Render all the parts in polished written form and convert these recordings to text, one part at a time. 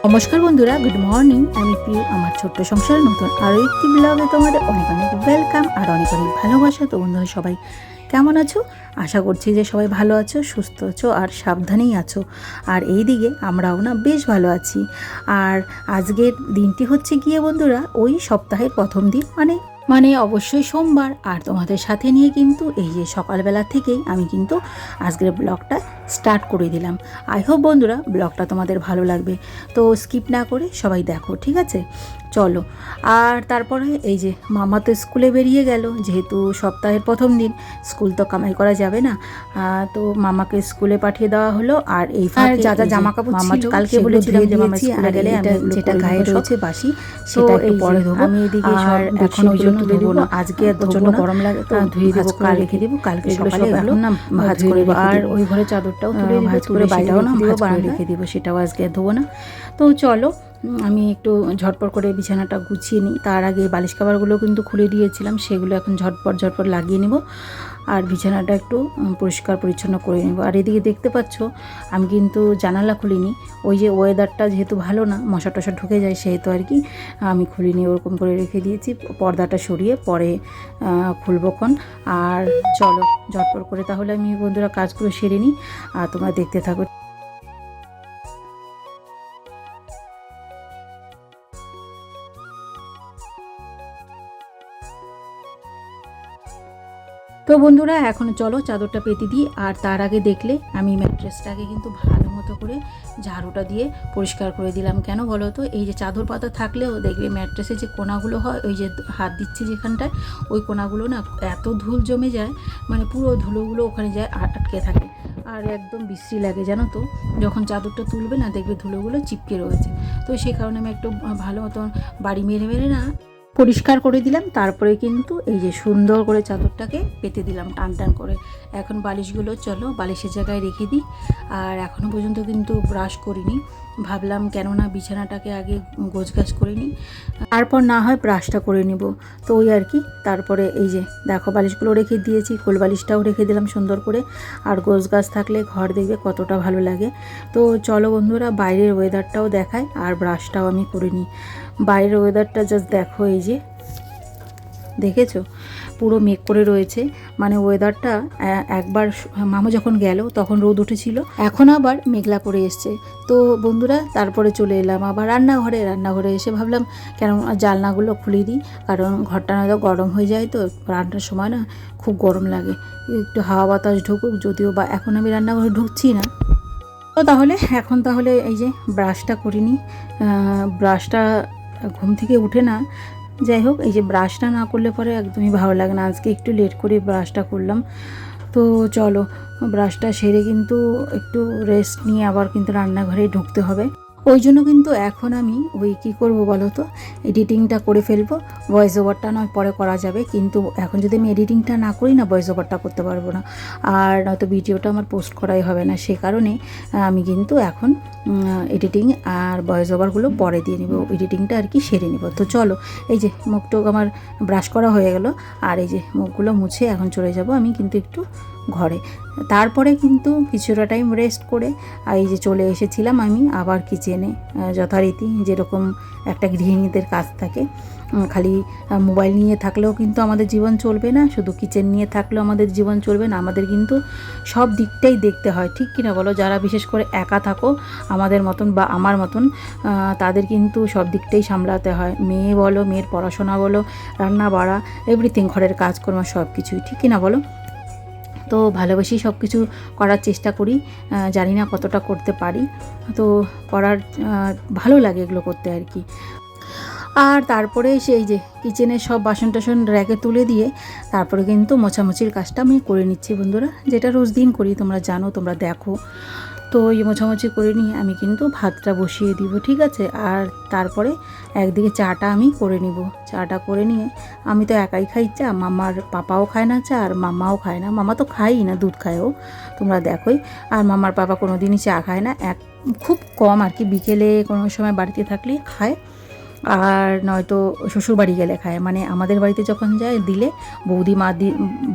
নমস্কার বন্ধুরা, good morning. আমি প্রিয়, আমার ছোট্ট সংসারে নতুন আরও একটি ব্লগে তোমাদের অনেক অনেক ওয়েলকাম আর অনেক অনেক ভালোবাসা। তো বন্ধুরা সবাই কেমন আছো? আশা করছি যে সবাই ভালো আছো, সুস্থ আছো আর সাবধানেই আছো। আর এই দিকে আমরাও না বেশ ভালো আছি। আর আজকের দিনটি হচ্ছে গিয়ে বন্ধুরা ওই সপ্তাহের প্রথম দিন, মানে অবশ্যই সোমবার। আর তোমাদের সাথে নিয়ে কিন্তু এই যে সকালবেলা থেকেই আমি কিন্তু আজকের ব্লগটা স্টার্ট করে দিলাম। আই হোপ বন্ধুরা ব্লগটা তোমাদের ভালো লাগবে, তো স্কিপ না করে সবাই দেখো, ঠিক আছে? চলো। আর তারপরে এই যে মামা তো স্কুলে বেরিয়ে গেল, যেহেতু সপ্তাহের প্রথম দিন স্কুল তো কামাই করা যাবে না। তো মামাকে স্কুলে পাঠিয়ে দেওয়া হলো। আর এই যা যা জামা কাপড় মামা কালকে বলেছিলাম যে মামা স্কুলে গেলে আমি যেটা গায়ে রয়েছে বাসি সেটা একটু পরে ধোবো। আমি এদিকে এখন ওই জন্য ধোবো না, আজকে আর প্রচন্ড গরম লাগে তো ধুয়ে দেবো, কাল রেখে দেবো, কালকে সকালে এখন না ভাজ করে। আর ওই ঘরে চাদরটাও তুলে ভাজ করে, বাইরেও না ভাজ করে রেখে দেবো, সেটাও আজকে ধোবো না। তো চলো আমি একটু ঝটপট করে বিছানাটা গুছিয়ে নিই। তার আগে বালিশ কাভারগুলো কিন্তু খুলে দিয়েছিলাম, সেগুলো এখন ঝটপট লাগিয়ে নেব আর বিছানাটা একটু পরিষ্কার পরিচ্ছন্ন করে নেব। আর এদিকে দেখতে পাচ্ছ আমি কিন্তু জানালা খুলিনি, ওই যে ওয়েদারটা যেহেতু ভালো না, মশা টশা ঢুকে যায়, সেহেতু আর কি আমি খুলিনি, ওরকম করে রেখে দিয়েছি। পর্দাটা সরিয়ে পরে খুলবক্ষণ। আর চলো ঝটপট করে তাহলে আমি বন্ধুরা কাজগুলো সেরে নিই আর তোমরা দেখতে থাকো। তো বন্ধুরা এখন চলো চাদরটা পেতে দিই। আর তার আগে দেখলে আমি ম্যাট্রেসটাকে কিন্তু ভালো মতো করে ঝাড়ুটা দিয়ে পরিষ্কার করে দিলাম। কেন বলো তো, এই যে চাদর পাতা থাকলেও দেখবে ম্যাট্রেসে যে কোনাগুলো হয়, ওই যে হাত দিচ্ছি যেখানটায়, ওই কোনাগুলো না এত ধুল জমে যায়, মানে পুরো ধুলোগুলো ওখানে যায় আটকে থাকে। আর একদম বিশ্রী লাগে জানো তো, যখন চাদরটা তুলবে না দেখবে ধুলোগুলো চিপকে রয়েছে। তো সেই কারণে আমি একটু ভালো মতন বাড়ি মেরে মেরে না পরিষ্কার করে দিলাম। তারপরে কিন্তু এই যে সুন্দর করে চাদরটাকে পেতে দিলাম টান টান করে। এখন বালিশগুলো চলো বালিশের জায়গায় রেখে দিই। আর এখনও পর্যন্ত কিন্তু ব্রাশ করিনি, ভাবলাম কেননা বিছানাটাকে আগে গোছগাছ করে নিই, তারপর না হয় ব্রাশটা করে নিব। তো ওই আর কি। তারপরে এই যে দেখো বালিশগুলো রেখে দিয়েছি, কোল বালিশটাও রেখে দিলাম সুন্দর করে। আর গোছগাছ থাকলে ঘর দেখবে কতটা ভালো লাগে। তো চলো বন্ধুরা বাইরের ওয়েদারটাও দেখায় আর ব্রাশটাও আমি করে নিই। বাইরের ওয়েদারটা জাস্ট দেখো, এই যে দেখেছো পুরো মেঘ করে রয়েছে, মানে ওয়েদারটা একবার মামা যখন গেল তখন রোদ উঠেছিল, এখন আবার মেঘলা করে এসছে। তো বন্ধুরা তারপরে চলে এলাম আবার রান্নাঘরে এসে ভাবলাম কেন জানলাগুলো খুলে দিই, কারণ ঘরটা নয়তো গরম হয়ে যায়, তো রান্নার সময় না খুব গরম লাগে, একটু হাওয়া বাতাস ঢুকুক। যদিও বা এখন আমি রান্নাঘরে ঢুকছি না। তো তাহলে এই যে ব্রাশটা করিনি, ব্রাশটা ঘুম থেকে উঠে না, যাই হোক এই যে ব্রাশটা না করলে পরে একদমই ভালো লাগে না। আজকে একটু লেট করে ব্রাশটা করলাম। তো চলো ব্রাশটা সেরে কিন্তু একটু রেস্ট নিয়ে আবার কিন্তু রান্নাঘরে ঢুকতে হবে। ওই জন্য কিন্তু এখন আমি ওই কী করবো বলো তো, এডিটিংটা করে ফেলবো। ভয়েস ওভারটা নয় পরে করা যাবে, কিন্তু এখন যদি আমি এডিটিংটা না করি না ভয়েস ওভারটা করতে পারবো না, আর নয়তো ভিডিওটা আমার পোস্ট করাই হবে না। সে কারণে আমি কিন্তু এখন এডিটিং আর ভয়েস ওভারগুলো পরে দিয়ে নেব, এডিটিংটা আর কি সেরে নেব। তো চলো এই যে মুখটুক আমার ব্রাশ করা হয়ে গেল, আর এই যে মুখগুলো মুছে এখন চলে যাব আমি কিন্তু একটু ঘরে। তারপরে কিন্তু কিছুটা টাইম রেস্ট করে এই যে চলে এসেছিলাম আমি আবার কিচেনে। যথারীতি যেরকম একটা গৃহিণীদের কাজ থাকে, খালি মোবাইল নিয়ে থাকলেও কিন্তু আমাদের জীবন চলবে না, শুধু কিচেন নিয়ে থাকলেও আমাদের জীবন চলবে না, আমাদের কিন্তু সব দিকটাই দেখতে হয়, ঠিক কিনা বলো? যারা বিশেষ করে একা থাকো আমাদের মতন বা আমার মতন, তাদের কিন্তু সব দিকটাই সামলাতে হয়। মেয়ে বলো, মেয়ের পড়াশোনা বলো, রান্না বাড়া, এভরিথিং, ঘরের কাজকর্ম সব কিছুই, ঠিক কিনা বলো? তো ভালোবেসেই সব কিছু করার চেষ্টা করি, জানি না কতটা করতে পারি, তো করার ভালো লাগে এগুলো করতে আর কি। আর তারপরে সেই যে কিচেনের সব বাসন টাসন র্যাকে তুলে দিয়ে তারপরে কিন্তু মোছামুছির কাজটা আমি করে নিচ্ছি বন্ধুরা, যেটা রোজ দিন করি, তোমরা জানো, তোমরা দেখো। তো এই মোছামুছি করে নিয়ে আমি কিন্তু ভাতটা বসিয়ে দিব, ঠিক আছে? আর তারপরে একদিকে চাটা আমি করে নিব। চাটা করে নিয়ে আমি তো একাই খাই চা, মামার পাপাও খায় না চা আর মামাও খায় না, মামা তো খায়ই না, দুধ খায়ও, তোমরা দেখোই। আর মামার পাপা কোনো দিনই চা খায় না, খুব কম আর কি, বিকেলে কোনো সময় বাড়িতে থাকলে খায়। আর নয়তো শ্বশুরবাড়ি গেলে খায়, মানে আমাদের বাড়িতে যখন যায় দিলে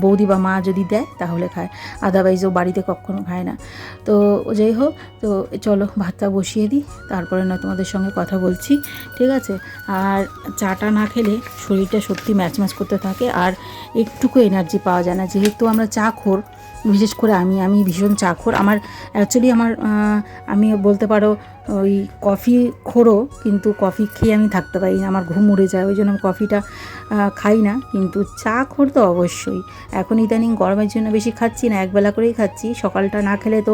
বৌদি বা মা যদি দেয় তাহলে খায়, আদারওয়াইজ ও বাড়িতে কখনো খায় না। তো যাই হোক, তো চলো ভাতটা বসিয়ে দিই, তারপরে নয় তোমাদের সঙ্গে কথা বলছি, ঠিক আছে। আর চাটা না খেলে শরীরটা সত্যি ম্যাচ করতে থাকে, আর একটুকু এনার্জি পাওয়া যায় না, যেহেতু আমরা চা খোর, বিশেষ করে আমি ভীষণ চা খোর। আমার অ্যাকচুয়ালি আমি বলতে পারো ওই কফি খোরও, কিন্তু কফি খেয়ে আমি থাকতে পারি না, আমার ঘুম উড়ে যায়, ওই জন্য আমি কফিটা খাই না। কিন্তু চা খোর তো অবশ্যই। এখন ইদানিং গরমের জন্য বেশি খাচ্ছি না, একবেলা করেই খাচ্ছি। সকালটা না খেলে তো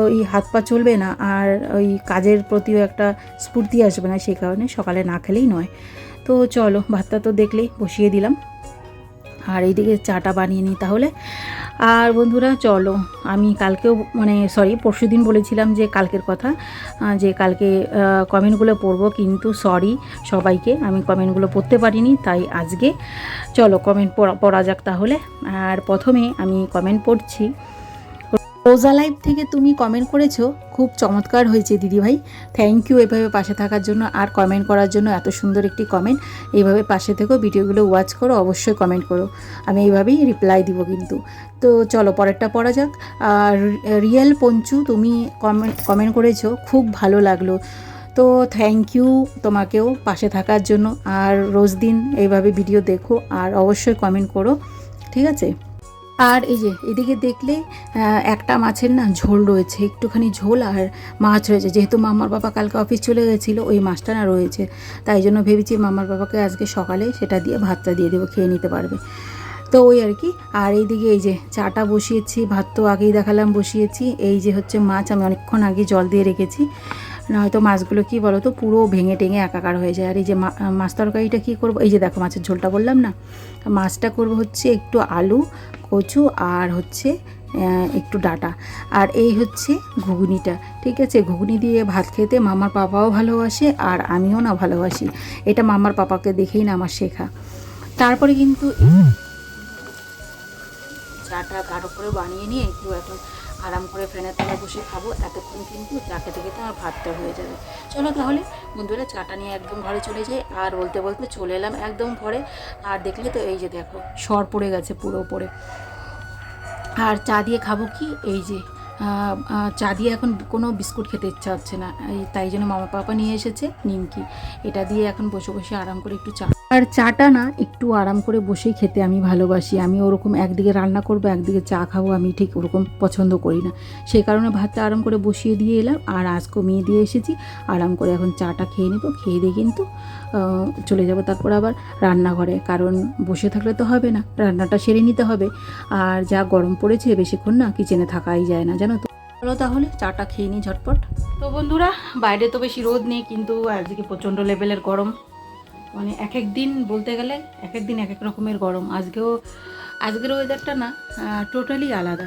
ওই হাত পা চলবে না, আর ওই কাজের প্রতিও একটা স্ফূর্তি আসবে না, সেই কারণে সকালে না খেলেই নয়। তো চলো, ভাতটা তো দেখলেই বসিয়ে দিলাম, আর এইদিকে চাটা বানিয়ে নিই তাহলে। আর বন্ধুরা চলো, আমি কালকেও পরশুদিন বলেছিলাম যে কালকের কথা, যে কালকে কমেন্টগুলো পড়বো, কিন্তু সরি সবাইকে, আমি কমেন্টগুলো পড়তে পারিনি, তাই আজকে চলো কমেন্ট পড়া যাক তাহলে। আর প্রথমে আমি কমেন্ট পড়ছি। রোজা লাইভ থেকে তুমি কমেন্ট করেছো, খুব চমৎকার হয়েছে দিদিভাই, থ্যাংক ইউ এভাবে পাশে থাকার জন্য আর কমেন্ট করার জন্য। এত সুন্দর একটি কমেন্ট, এইভাবে পাশে থেকেও ভিডিওগুলো ওয়াচ করো, অবশ্যই কমেন্ট করো, আমি এইভাবেই রিপ্লাই দিব কিন্তু। তো চলো পরেরটা পড়া যাক। আর রিয়েল পঞ্চু তুমি কমেন্ট করেছো, খুব ভালো লাগলো, তো থ্যাংক ইউ তোমাকেও পাশে থাকার জন্য। আর রোজ দিন এইভাবে ভিডিও দেখো আর অবশ্যই কমেন্ট করো, ঠিক আছে। আর এই যে এদিকে দেখলে একটা মাছের না ঝোল রয়েছে, একটুখানি ঝোল আর মাছ রয়েছে, যেহেতু মামার বাবা কালকে অফিস চলে গেছিলো, ওই মাছটা না রয়েছে, তাই জন্য ভেবেছি মামার বাবাকে আজকে সকালে সেটা দিয়ে ভাতটা দিয়ে দেবো, খেয়ে নিতে পারবে, তো ওই আর কি। আর এইদিকে এই যে চাটা বসিয়েছি, ভাত তো আগেই দেখালাম বসিয়েছি। এই যে হচ্ছে মাছ, আমি অনেকক্ষণ আগে জল দিয়ে রেখেছি, নয়তো মাছগুলো কি বলো তো পুরো ভেঙে টেঙে একাকার হয়ে যায়। আর এই যে মাছ তরকারিটা কী করবো, এই যে দেখো মাছের ঝোলটা বললাম না, মাছটা করব হচ্ছে একটু আলু, কচু আর হচ্ছে একটু ডাঁটা, আর এই হচ্ছে ঘুগনিটা, ঠিক আছে। ঘুগনি দিয়ে ভাত খেতে মামার পাপাও ভালোবাসে আর আমিও না ভালোবাসি, এটা মামার পাপাকে দেখেই না আমার শেখা। তারপরে কিন্তু চাটা গাঢ় করে বানিয়ে নিয়ে একটু এখন আরাম করে ফ্যানের তলায় বসে খাবো, এতক্ষণ কিন্তু চা খেতে খেতে আমার ভাতটা হয়ে যাবে। চলো তাহলে বন্ধুরা, চাটা নিয়ে একদম ঘরে চলে যাই। আর বলতে বলতে চলে এলাম একদম ঘরে, আর দেখলে তো এই যে দেখো সর পড়ে গেছে পুরো ওপরে। আর চা দিয়ে খাবো কি, এই যে চা দিয়ে এখন কোনো বিস্কুট খেতে ইচ্ছা হচ্ছে না, তাই জন্য মামা পাপা নিয়ে এসেছে নিমকি, এটা দিয়ে এখন বসে বসে আরাম করে একটু চা। আর চাটা না একটু আরাম করে বসেই খেতে আমি ভালোবাসি, আমি ওরকম একদিকে রান্না করবো একদিকে চা খাবো, আমি ঠিক ওরকম পছন্দ করি না, সেই কারণে ভাতটা আরাম করে বসিয়ে দিয়ে এলাম, আর আজ কমিয়ে দিয়ে এসেছি, আরাম করে এখন চাটা খেয়ে নেবো, খেয়ে দিয়ে কিন্তু চলে যাব তারপর আবার রান্নাঘরে, কারণ বসে থাকলে তো হবে না, রান্নাটা সেরে নিতে হবে, আর যা গরম পড়েছে বেশিক্ষণ না কিচেনে থাকাই যায় না, জানো তো। চলো তাহলে চাটা খেয়ে নিই ঝটপট। তো বন্ধুরা, বাইরে তো বেশি রোদ নেই, কিন্তু আজকে প্রচণ্ড লেভেলের গরম, মানে এক এক দিন বলতে গেলে এক এক দিন এক এক রকমের গরম। আজকের ওয়েদারটা না টোটালি আলাদা।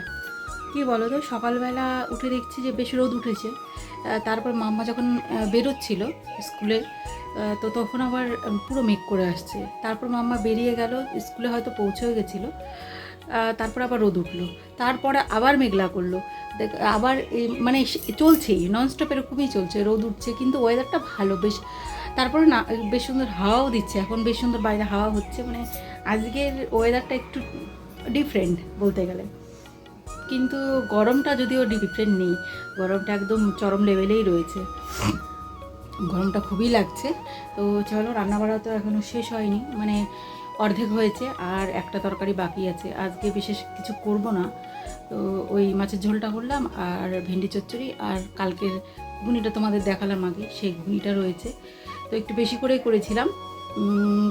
কি বলো তো, সকালবেলা উঠে দেখছি যে বেশ রোদ উঠেছে, তারপর মাম্মা যখন বেরোচ্ছিল স্কুলে, তো তখন আবার পুরো মেঘ করে আসছে, তারপর মাম্মা বেরিয়ে গেল, স্কুলে হয়তো পৌঁছেও গেছিলো, তারপর আবার রোদ উঠলো, তারপরে আবার মেঘলা করলো, আবার মানে চলছেই ননস্টপ, এরকমই চলছে, রোদ উঠছে, কিন্তু ওয়েদারটা ভালো বেশ। তারপরে না বেশ সুন্দর হাওয়াও দিচ্ছে, এখন বেশ সুন্দর বাইরে হাওয়া হচ্ছে, মানে আজকের ওয়েদারটা একটু ডিফারেন্ট বলতে গেলে। কিন্তু গরমটা যদিও ডিফারেন্ট নেই, গরমটা একদম চরম লেভেলেই রয়েছে, গরমটা খুবই লাগছে। তো চলো, রান্নাবাড়া তো এখনও শেষ হয়নি, মানে অর্ধেক হয়েছে, আর একটা তরকারি বাকি আছে, আজকে বিশেষ কিছু করব না, তো ওই মাছের ঝোলটা করলাম আর ভেন্ডি চচ্চড়ি, আর কালকের ঘুগনিটা তোমাদের দেখালাম আগে, সেই ঘুগনিটা রয়েছে, তো একটু বেশি করেই করেছিলাম।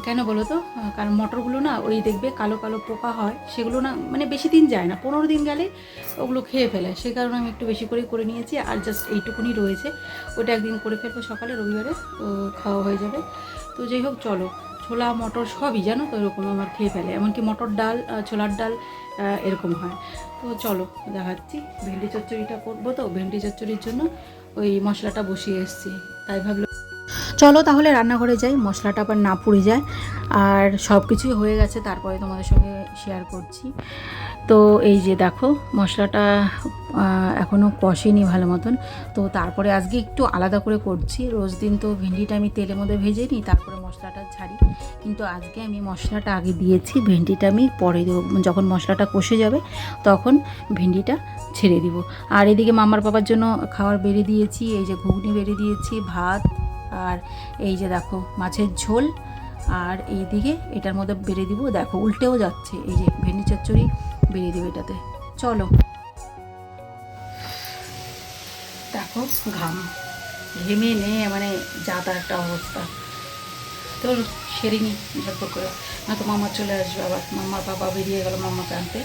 কেন বলো তো, কারণ মটরগুলো না ওই দেখবে কালো কালো পোকা হয়, সেগুলো না মানে বেশি দিন যায় না, 15 দিন গেলে ওগুলো খেয়ে ফেলে, সে কারণে আমি একটু বেশি করেই করে নিয়েছি, আর জাস্ট এইটুকুনি রয়েছে, ওটা একদিন করে ফেলবো সকালে রবিবারে, তো খাওয়া হয়ে যাবে। তো যাই হোক চলো, ছোলা মটর সবই জানো তো এরকম আমার খেয়ে ফেলে, এমনকি মটর ডাল ছোলার ডাল এরকম হয়। তো চলো দেখাচ্ছি, ভেন্ডি চচ্চড়িটা করবো, তো ভেন্ডি চচ্চড়ির জন্য ওই মশলাটা বসিয়ে এসেছি, তাই ভাবলাম চলো তাহলে রান্নাঘরে যাই, মশলাটা আবার না পুড়ে যায়, আর সব কিছুই হয়ে গেছে, তারপরে তোমাদের সঙ্গে শেয়ার করছি। তো এই যে দেখো মশলাটা এখনও কষেনি ভালো মতন। তো তারপরে আজকে একটু আলাদা করে করছি। রোজ দিন তো ভেন্ডিটা আমি তেলের মধ্যে ভেজে নিই, তারপরে মশলাটা ছাড়ি, কিন্তু আজকে আমি মশলাটা আগে দিয়েছি, ভেন্ডিটা আমি পরে দেবো। যখন মশলাটা কষে যাবে তখন ভেন্ডিটা ছেড়ে দিব। আর এদিকে মামার বাবার জন্য খাবার বেড়ে দিয়েছি, এই যে ঘুগনি বেড়ে দিয়েছি, ভাত, আর এই যে দেখো মাছের ঝোল, আর এইদিকে এটার মধ্যে বেড়ে দিব। দেখো উল্টেও যাচ্ছে, এই যে ভেন্ডি চচ্চড়ি বেরিয়ে দেবে এটাতে। চলো, দেখো ঘাম ঘেমে নে মানে যাতা একটা অবস্থা। তো সেরে নি ঝটপট করে, না তো মামা চলে আসবে আবার। মামার বাবা বেরিয়ে গেল মামাকে আনতে।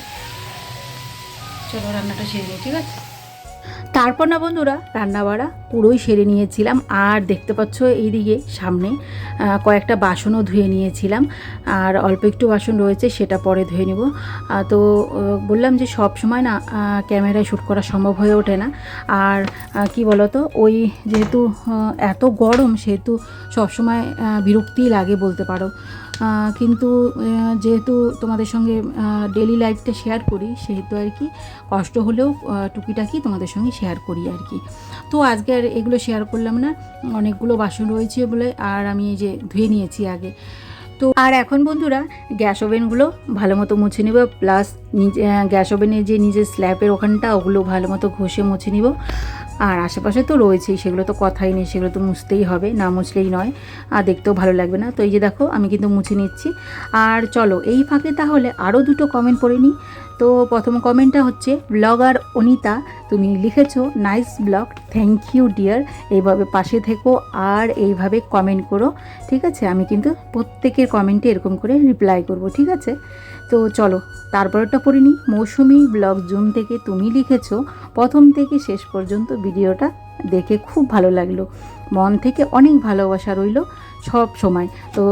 চলো রান্নাটা সেরে নিই, ঠিক আছে। তারপর না বন্ধুরা রান্না বাড়া পুরোই সেরে নিয়েছিলাম। আর দেখতে পাচ্ছ এইদিকে সামনে কয়েকটা বাসনও ধুয়ে নিয়েছিলাম, আর অল্প একটু বাসন রয়েছে সেটা পরে ধুয়ে নেব। তো বললাম যে সব সময় না ক্যামেরায় শ্যুট করা সম্ভব হয়ে ওঠে না। আর কি বলতো, ওই যেহেতু এত গরম সেহেতু সবসময় বিরক্তিই লাগে বলতে পারো। কিন্তু যেহেতু তোমাদের সঙ্গে ডেলি লাইফটা শেয়ার করি সেহেতু আর কি কষ্ট হলেও টুকিটাকি তোমাদের সঙ্গে শেয়ার করি আর কি। তো আজকে আর এগুলো শেয়ার করলাম না, অনেকগুলো বাসন রয়েছে বলে। আর আমি এই যে ধুয়ে নিয়েছি আগে। তো আর এখন বন্ধুরা গ্যাস ওভেনগুলো ভালো মতো মুছে নিব, প্লাস নিজে গ্যাস ওভেনের যে নিজের স্ল্যাবের ওখানটা ওগুলো ভালো মতো ঘষে মুছে নিব। আর আশেপাশে তো রয়েছেই, সেগুলো তো কথাই নেই, সেগুলো তো মুছতেই হবে, না মুছলেই নয়, আর দেখতেও ভালো লাগবে না। তো এই যে দেখো আমি কিন্তু মুছে নিচ্ছি। আর চলো এই ফাঁকে তাহলে আরও দুটো কমেন্ট পড়ে নিই। তো প্রথম কমেন্টটা হচ্ছে ব্লগার অনিতা, তুমি লিখেছো nice blog, thank you dear, এইভাবে পাশে থেকো আর এইভাবে কমেন্ট করো, ঠিক আছে। আমি কিন্তু প্রত্যেকের কমেন্টে এরকম করে রিপ্লাই করব, ঠিক আছে। তো চলো তারপরটা পড়ে নিই। মৌসুমি ব্লগ জুম থেকে, তুমি লিখেছো প্রথম থেকে শেষ পর্যন্ত ভিডিওটা দেখে খুব ভালো লাগলো, মন থেকে অনেক ভালোবাসা রইল সব সময়। তো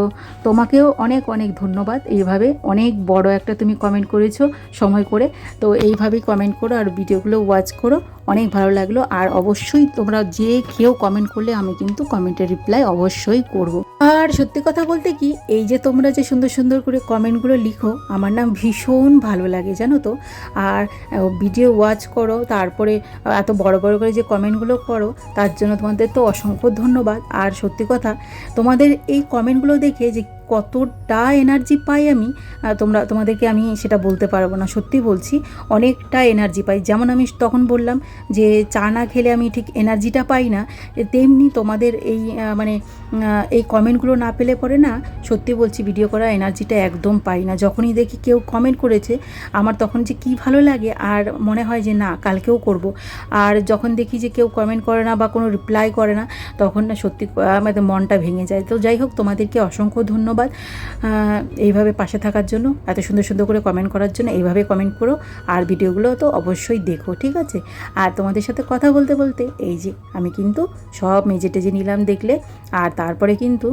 তোমাকেও অনেক অনেক ধন্যবাদ, এইভাবে অনেক বড় একটা তুমি কমেন্ট করেছো সময় করে। তো এইভাবেই কমেন্ট করো আর ভিডিওগুলো ওয়াচ করো, অনেক ভালো লাগলো। আর অবশ্যই তোমরা যে কেউ কমেন্ট করলে আমি কিন্তু কমেন্টের রিপ্লাই অবশ্যই করব। আর সত্যি কথা বলতে কি, এই যে তোমরা যে সুন্দর সুন্দর করে কমেন্টগুলো লিখো আমার না ভীষণ ভালো লাগে জানো তো। আর ভিডিও ওয়াচ করো, তারপরে এত বড় বড় করে যে কমেন্টগুলো করো, তার জন্য তোমাদের তো অসংখ্য ধন্যবাদ। আর সত্যি কথা তোমাদের এই কমেন্টগুলো দেখে যে কতটা এনার্জি পাই আমি, তোমাদেরকে আমি সেটা বলতে পারবো না। সত্যি বলছি, অনেকটা এনার্জি পাই। যেমন আমি তখন বললাম যে চা না খেলে আমি ঠিক এনার্জিটা পাই না, তেমনি তোমাদের এই মানে এই কমেন্টগুলো না পেলে পরে না, সত্যি বলছি ভিডিও করা এনার্জিটা একদম পাই না। যখনই দেখি কেউ কমেন্ট করেছে আমার তখন যে কী ভালো লাগে, আর মনে হয় যে না কালকেও করব। আর যখন দেখি যে কেউ কমেন্ট করে না বা কোনো রিপ্লাই করে না, তখন না সত্যি আমাদের মনটা ভেঙে যায়। তো যাই হোক, তোমাদেরকে অসংখ্য ধন্যবাদ এইভাবে পাশে থাকার জন্য, এত সুন্দর সুন্দর করে কমেন্ট করার জন্য। এইভাবে কমেন্ট করো আর ভিডিওগুলো তো অবশ্যই দেখো, ঠিক আছে। আর তোমাদের সাথে কথা বলতে বলতে এই যে আমি কিন্তু সব মেজে টেজে নিলাম দেখলে। আর তারপরে কিন্তু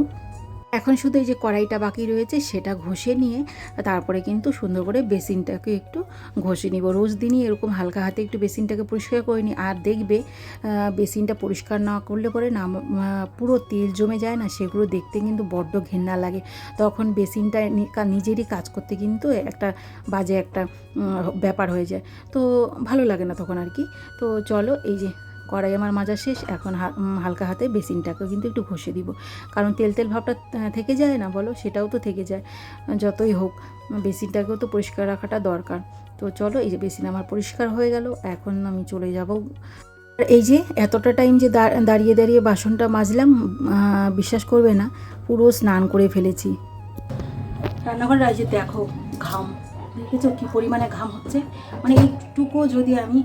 এখন শুধু এই যে কড়াইটা বাকি রয়েছে সেটা ঘষে নিয়ে তারপরে কিন্তু সুন্দর করে বেসিনটাকে একটু ঘষে নিব। রোজ দিনই এরকম হালকা হাতে একটু বেসিনটাকে পরিষ্কার করে নিই। আর দেখবে বেসিনটা পরিষ্কার না করলে পরে না পুরো তেল জমে যায় না, সেগুলো দেখতে কিন্তু বড্ড ঘেন্না লাগে। তখন বেসিনটা নিজেরই কাজ করতে কিন্তু একটা বাজে একটা ব্যাপার হয়ে যায়, তো ভালো লাগে না তখন আর কি। তো চলো এই যে কড়াই আমার মাজা শেষ, এখন হালকা হাতে বেসিনটাকেও কিন্তু একটু ঘষে দিব, কারণ তেল তেল ভাবটা থেকে যায় না বলো, সেটাও তো থেকে যায়। যতই হোক বেসিনটাকেও তো পরিষ্কার রাখাটা দরকার। তো চলো এই যে বেসিন আমার পরিষ্কার হয়ে গেল, এখন আমি চলে যাব। আর এই যে এতটা টাইম যে দাঁড়িয়ে দাঁড়িয়ে বাসনটা মাজলাম, বিশ্বাস করবে না পুরো স্নান করে ফেলেছি। রান্নাঘরে যে দেখো ঘাম, দেখেছো কী পরিমাণে ঘাম হচ্ছে, মানে একটুকু যদি আমি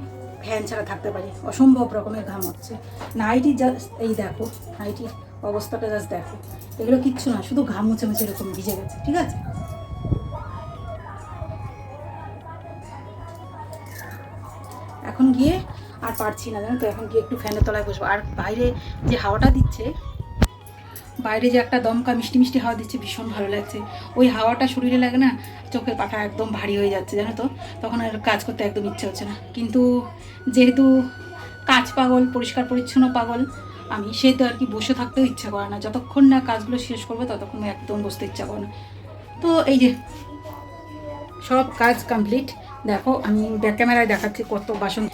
ফ্যান ছাড়া থাকতে পারি, অসম্ভব রকমের ঘাম হচ্ছে। নাইটি জাস্ট এই দেখো, নাইটির অবস্থাটা জাস্ট দেখো, এগুলো কিচ্ছু না, শুধু ঘাম মুছে মুছে এরকম ভিজে গেছে, ঠিক আছে। এখন গিয়ে আর পারছি না জানো তো, এখন গিয়ে একটু ফ্যানের তলায় বসবো। আর বাইরে যে হাওয়াটা দিচ্ছে, বাইরে যে একটা দমকা মিষ্টি মিষ্টি হাওয়া দিচ্ছে, ভীষণ ভালো লাগছে। ওই হাওয়াটা শরীরে লাগে না, চোখের পাটা একদম ভারী হয়ে যাচ্ছে জানো তো, তখন আর কাজ করতে একদম ইচ্ছে হচ্ছে না। কিন্তু যেহেতু কাজ পাগল, পরিষ্কার পরিচ্ছন্ন পাগল আমি, সেহেতু আর কি বসে থাকতেও ইচ্ছা করে না। যতক্ষণ না কাজগুলো শেষ করবো ততক্ষণ একদম বসতে ইচ্ছা করে না। তো এই যে সব কাজ কমপ্লিট, দেখো আমি ব্যাক ক্যামেরায় দেখাচ্ছি কত বাসন,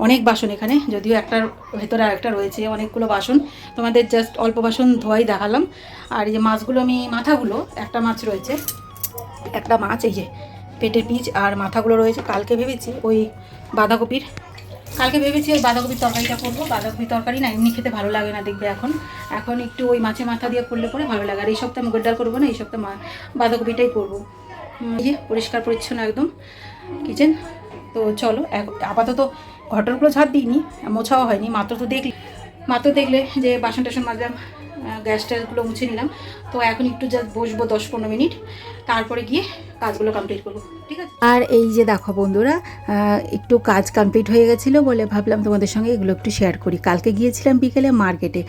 অনেক বাসন এখানে, যদিও একটার ভেতরে আরেকটা রয়েছে, অনেকগুলো বাসন। তোমাদের জাস্ট অল্প বাসন ধোয়াই দেখালাম। আর এই যে মাছগুলো, আমি মাথাগুলো, একটা মাছ রয়েছে, একটা মাছ এই যে পেটের পিচ আর মাথাগুলো রয়েছে। কালকে ভেবেছি ওই বাঁধাকপির তরকারিটা করবো। বাঁধাকপির তরকারি না এমনি খেতে ভালো লাগে না, দেখবে এখন এখন একটু ওই মাছের মাথা দিয়ে করলে পরে ভালো লাগে। আর এই সপ্তাহে মুগের ডাল করবো না, এই সপ্তাহে বাঁধাকপিটাই করবো। এই যে পরিষ্কার পরিচ্ছন্ন একদম কিচেন। তো চলো, আপাতত ঘটরগুলো ঝাড় দিইনি, মোছাও হয়নি, মাত্র দেখলে যে বাসন টাসন মাজলাম, গ্যাস ট্যাসগুলো মুছে নিলাম। তো এখন একটু জাস্ট বসবো 10-15 মিনিট, তারপরে গিয়ে কাজগুলো কমপ্লিট করবো, ঠিক আছে। আর এই যে দেখো বন্ধুরা, একটু কাজ কমপ্লিট হয়ে গেছিলো বলে ভাবলাম তোমাদের সঙ্গে এগুলো একটু শেয়ার করি। কালকে গিয়েছিলাম বিকেলে মার্কেটে,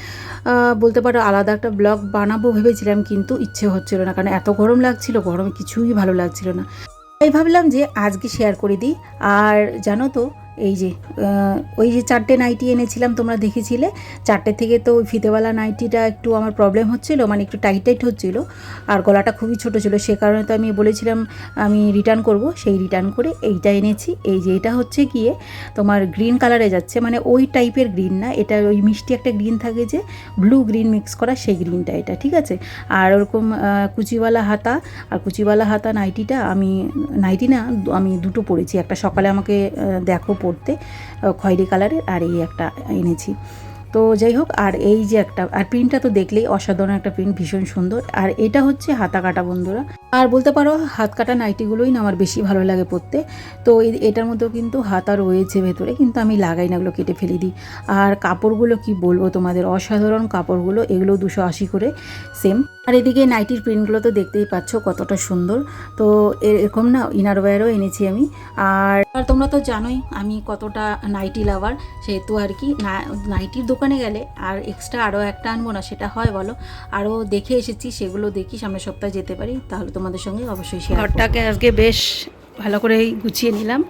বলতে পারো আলাদা একটা ব্লগ বানাবো ভেবেছিলাম, কিন্তু ইচ্ছে হচ্ছিল না, কারণ এত গরম লাগছিল, গরমে কিছুই ভালো লাগছিল না। তাই ভাবলাম যে আজকে শেয়ার করে দিই। আর জানো তো, এই যে ওই যে 4টে নাইটি এনেছিলাম, তোমরা দেখেছিলে। 4টে থেকে তো ওই ফিতেওয়ালা নাইটিটা একটু আমার প্রবলেম হচ্ছিলো, মানে একটু টাইট হচ্ছিলো, আর গলাটা খুবই ছোটো ছিল। সে কারণে তো আমি বলেছিলাম আমি রিটার্ন করব, সেই রিটার্ন করে এইটা এনেছি। এই যে এটা হচ্ছে গিয়ে তোমার গ্রিন কালারে যাচ্ছে, মানে ওই টাইপের গ্রিন না, এটা ওই মিষ্টি একটা গ্রিন থাকে যে ব্লু গ্রিন মিক্স করা, সেই গ্রিনটা এটা, ঠিক আছে। আর ওরকম কুচিওয়ালা হাতা নাইটিটা আমি দুটো পরেছি। একটা সকালে আমাকে দেখো পরতে খয়েরি কালারের, আর এই একটা এনেছি। তো যাই হোক, আর এই যে একটা, আর প্রিন্টটা তো দেখলেই অসাধারণ একটা প্রিন্ট, ভীষণ সুন্দর। আর এটা হচ্ছে হাতা কাটা বন্ধুরা, আর বলতে পারো হাত কাটা নাইটিগুলোই না আমার বেশি ভালো লাগে পরতে। তো এটার মধ্যেও কিন্তু হাতা রয়েছে ভেতরে, কিন্তু আমি লাগাই না, এগুলো কেটে ফেলে দিই। আর কাপড়গুলো কি বলবো তোমাদের, অসাধারণ কাপড়গুলো, এগুলো 280 করে সেম। আর এদিকে নাইটির প্রিন্টগুলো তো দেখতেই পাচ্ছ কতটা সুন্দর। তো এরকম না ইনারওয়্যারও এনেছি আমি। আর তোমরা তো জানোই আমি কতটা নাইটি লাভার, সেহেতু আর কি নাইটির দোকানে গেলে আর এক্সট্রা আরও একটা আনবো না, সেটা হয় বলো। আরও দেখে এসেছি, সেগুলো দেখি সামনের সপ্তাহে যেতে পারি, তাহলে তোমাদের সঙ্গে অবশ্যই শেয়ার। ঘরটাকে আজকে বেশ ভালো করেই গুছিয়ে নিলাম।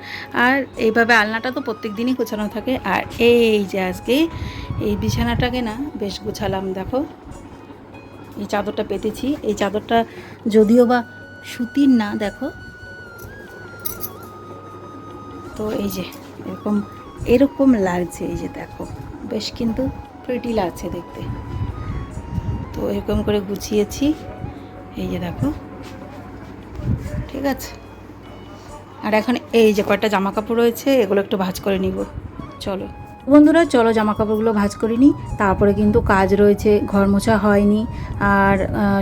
আর এইভাবে আলনাটা তো প্রত্যেক দিনই গোছানো থাকে। আর এই যে আজকে এই বিছানাটাকে না বেশ গোছালাম। দেখো এই চাদরটা পেতেছি, এই চাদরটা যদিও বা সুতির না, দেখো। তো এই যে এরকম লাগছে, এই যে দেখো, বেশ কিন্তু প্রিটি লাগছে দেখতে। তো এরকম করে গুছিয়েছি, এই যে দেখো, ঠিক আছে। আর এখন এই যে কয়েকটা জামা কাপড় রয়েছে, এগুলো একটু ভাঁজ করে নিব। চলো বন্ধুরা, চলো জামা কাপড়গুলো ভাঁজ করে নিই। তারপরে কিন্তু কাজ রয়েছে, ঘর মোছা হয়নি, আর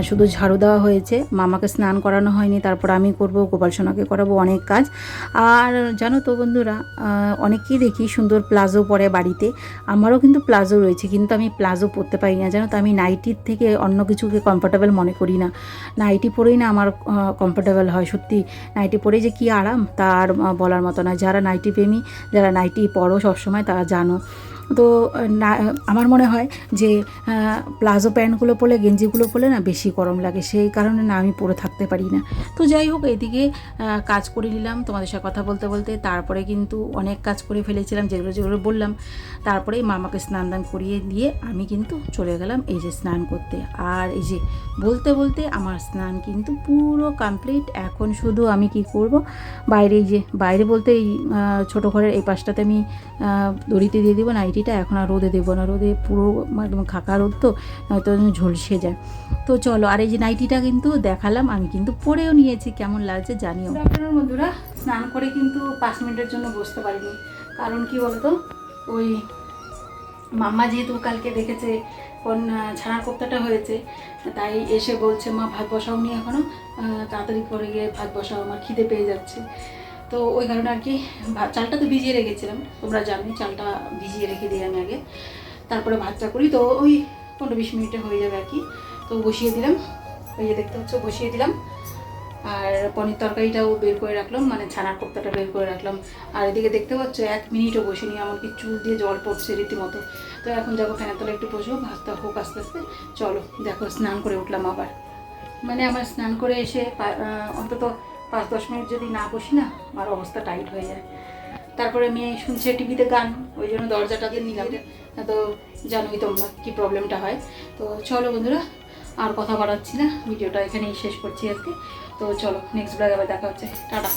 শুধু ঝাড়ু দেওয়া হয়েছে, মামাকে স্নান করানো হয়নি, তারপর আমি করব, গোপাল সোনাকে করাবো, অনেক কাজ। আর জানো তো বন্ধুরা, অনেকেই দেখি সুন্দর প্লাজো পরে বাড়িতে, আমারও কিন্তু প্লাজো রয়েছে, কিন্তু আমি প্লাজো পরতে পারি না, জানো তো। আমি নাইটির থেকে অন্য কিছুকে কমফোর্টেবল মনে করি না, নাইটি পরেই না আমার কমফোর্টেবল হয়। সত্যি নাইটি পরে যে কী আরাম, তার বলার মতো না। যারা নাইটি প্রেমী, যারা নাইটি পরো সবসময়, তারা জানো। তো আমার মনে হয় যে প্লাজো প্যান্টগুলো পরলে, গেঞ্জিগুলো পরলে না বেশি গরম লাগে, সেই কারণে না আমি পরে থাকতে পারি না। তো যাই হোক, এদিকে কাজ করে নিলাম তোমাদের সাথে কথা বলতে বলতে। তারপরে কিন্তু অনেক কাজ করে ফেলেছিলাম, যেগুলো বললাম। তারপরেই মামাকে স্নান দান করিয়ে দিয়ে আমি কিন্তু চলে গেলাম এই যে স্নান করতে। আর এই যে বলতে বলতে আমার স্নান কিন্তু পুরো কমপ্লিট। এখন শুধু আমি কি করব, বাইরে বলতে এই ছোটো ঘরের এই পাশটাতে আমি দড়িতে দিয়ে দেবো নাইটিটা, এখন আর রোদে দেবো না, রোদে পুরো একদম খাকা রোদ, তো নয়তো ঝলসে যায়। তো চলো, আর এই যে নাইটিটা কিন্তু দেখালাম, আমি কিন্তু পরেও নিয়েছি, কেমন লাগছে জানিও। আপনার বন্ধুরা, স্নান করে কিন্তু 5 মিনিটের জন্য বসতে পারিনি, কারণ কি বলতো, ওই মাম্মা যেহেতু কালকে দেখেছে কোন ছানার কোপ্তাটা হয়েছে, তাই এসে বলছে মা ভাত বসাওনি এখনও, তাড়াতাড়ি করে গিয়ে ভাত বসাও, আমার খিদে পেয়ে যাচ্ছে। তো ওই কারণে আর কি চালটা তো ভিজিয়ে রেখেছিলাম, তোমরা জানোই চালটা ভিজিয়ে রেখে দিই আমি আগে, তারপরে ভাতটা করি। তো ওই 15-20 মিনিটে হয়ে যাবে আর কি। তো বসিয়ে দিলাম, ওই যে দেখতে হচ্ছে বসিয়ে দিলাম। আর পনির তরকারিটাও বের করে রাখলাম, মানে ছানার কোপ্তাটা বের করে রাখলাম। আর এদিকে দেখতে পাচ্ছ 1 মিনিটও বসিনি, এমনকি চুল দিয়ে জল পড়ছে রীতিমতো। তো এখন যাবো ফ্যানের তলায় একটু বসবো, ভাতটা হোক আস্তে আস্তে। চলো দেখো, স্নান করে উঠলাম আবার, মানে আমার স্নান করে এসে অন্তত 5-10 মিনিট যদি না বসি না, আমার অবস্থা টাইট হয়ে যায়। তারপরে আমি শুনছি টিভিতে গান, ওই জন্য দরজাটা দিয়ে নিলাম। তো জানোই তোমরা কী প্রবলেমটা হয়। তো চলো বন্ধুরা, আর কথা বাড়াচ্ছি না, ভিডিওটা এখানেই শেষ করছি আজকে। তো চলো, নেক্সট ব্লগে আবার দেখা হচ্ছে, টাটা।